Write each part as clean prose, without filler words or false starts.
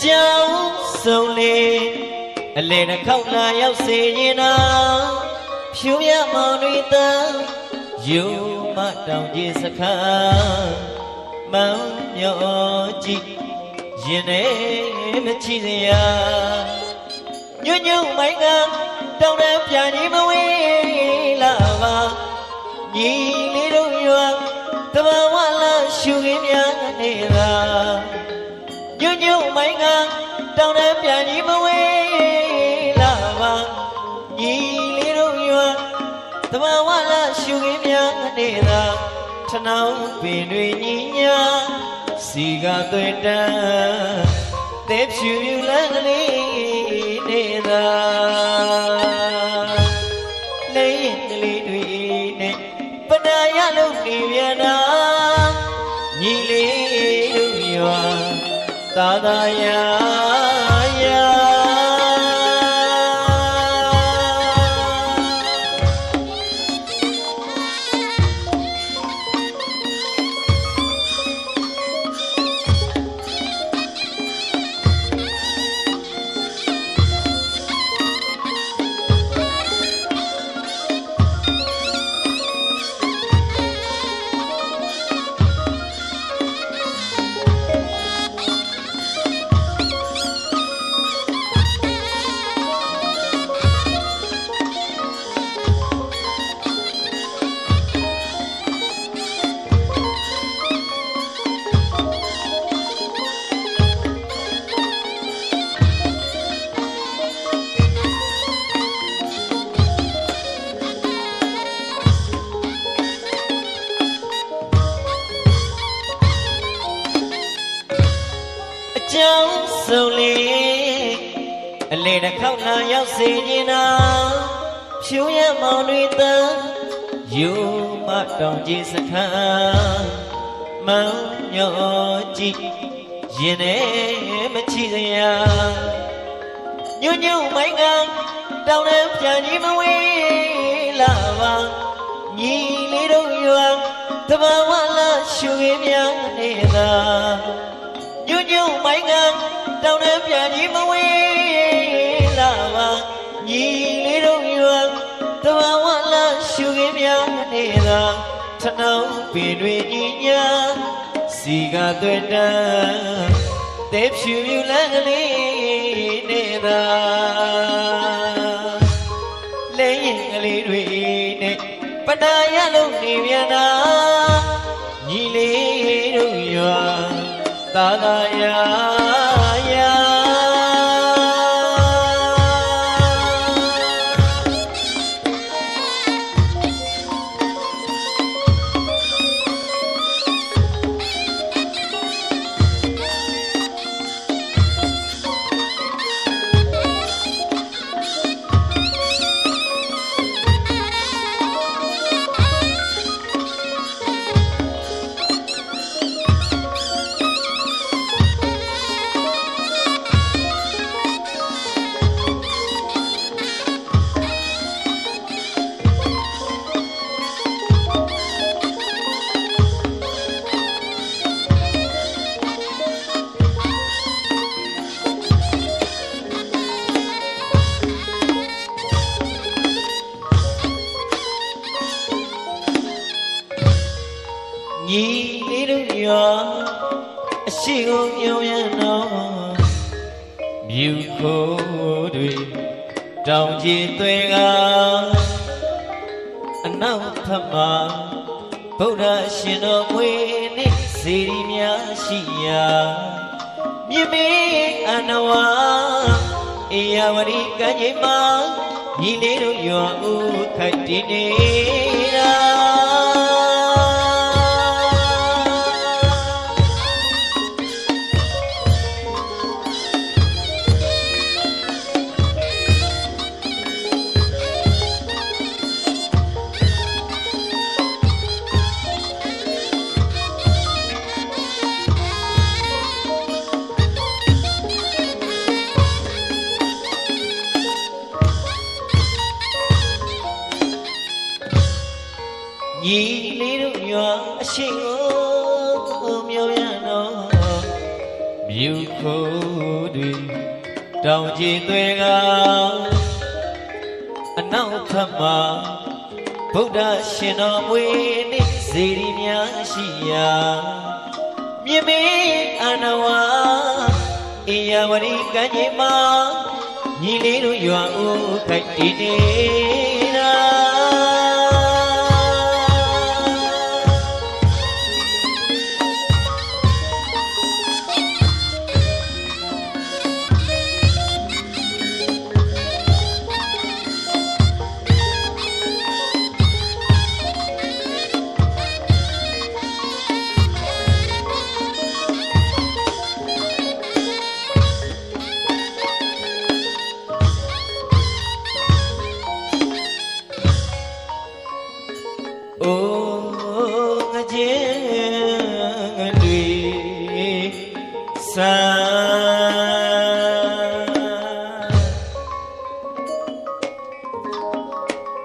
ကြောင်းစုံလေအလေနှခောက်လာရောက်စေရင်တော့ဖြူရမောင်တွေတန်းယူမတောင်ကြီးစခန်းမောင်မျောကြည့်ရင်နဲ့မချီစရာညွညွမိုင်းကတောင်းတပြန်ကြီးမဝေးလာပါညီလေးတို့ရွာတဘာဝလာရှူရင်းများနေတာညွညွမိုင်းကတောင်းတပြန်ကြီးမဝေးလာပါညီလေးတို့ရွာတဘာဝလာရှူရင်းများနေတာထနောင်းပင်တွေညီညာစီကသွေတန်းတဲဖြူလန်းလေးနေတာနေရင်ကလေးတွေနဲ့ပနာရလို့နေပြန်တာညီလေးတို့ရွာသာသာယာကြောင်းစုံလေအလေတစ်ခေါက်လာရောက်စေရင်တော့ဖြူရမောင်တွေတန်းယူမတောင်ကြီးစခန်းမောင်ညောကြည့်ရင်နဲ့မချီစရာညွညွမိုင်းကတောင်းတဲ့ပြန်ကြီးမဝေးလာပါညီလေးတို့ရွာတဘာဝလာရှူရင်းများနေတာညွညွမိုင်းကတောင်းတဲ့ပြန်ကြီးမဝေးလာပါညီလေးတို့ရွာတဘာဝလာရှူရင်းများနေတာထနောင်းပင်တွေညီညာစီကသွေတန်းတဲဖြူလန်းကလေးနေတာလဲရင်ကလေးတွေနဲ့ပနာရလို့နေပြန်တာညီလေးတို့ရွာသာသာယာညီလေးတို့ရွာအရှိကိုပြုံးရတော့မြူခိုးတွေတောင်ကြီးသွေးကအနောက်ဖက်မှာဗုဒ္ဓရှင်တော်မွေနေ့စေရီများရှိရာမြင့်မေအနဝအေယဝရီကံကြီးမှာညီလေးတို့ရွာဦးခိုက်တည်နေတာညီလေးတို့ရွာအရှိကိုမြော်ရတော့မြ ယူခိုးတွေတောင်ကြီးသွေကအနောက်ဖက်မှာဗုဒ္ဓရှင်တော်မွေနေ့စေရီများရှိရာမြင်မေအနဝါအေယဝရီကံကြီးမှာညီလေးတို့ရွာဦးခိုက်တည်နေတာအိုးငကြင်းတွေဆန်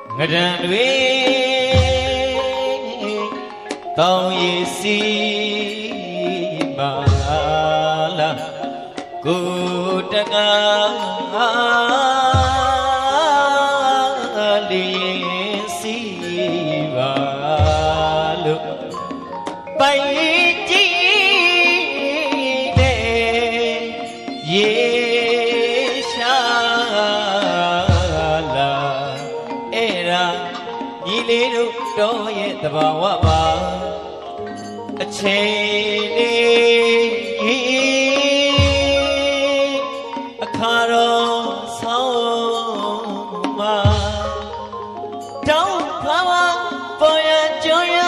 းငဒံတွေတောင်းရည်စီပါလားကိုတကားလေးစီပါလို့ပိုင်ကြည့်တဲ့ရေရှာလာအဲ့ဒါညီလေးတို့တော်ရဲ့တဘာဝပါအချိန်လေးအခါတော်ဆောင်းမှာတောင်းဖာပေါ်ရကြုံရ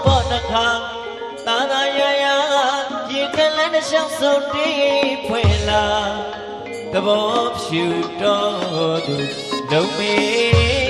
ပေါ်နှခါသာသာရရရေကလန်းတစ်လျှောက်စုံတေးဖွင့်လာသဘောဖြူတော်သူလုံးမေ